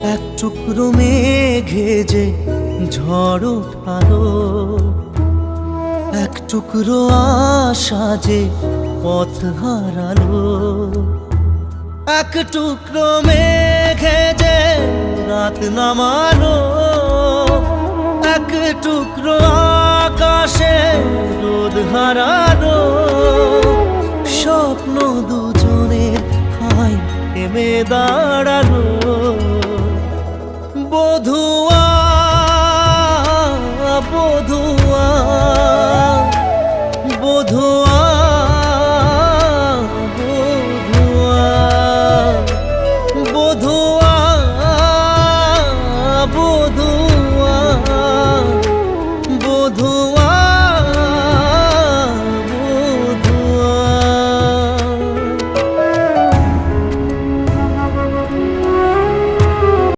এক টুকরো মেঘে যে ঝড় উঠালো, এক টুকরো আশা যে পথ হারালো। এক টুকরো মেঘে যে রাত নামালো, এক টুকরো আকাশে রোদ হারালো। স্বপ্ন দুজনের ঠাঁই থেমে দাঁড়ালো। বধুয়া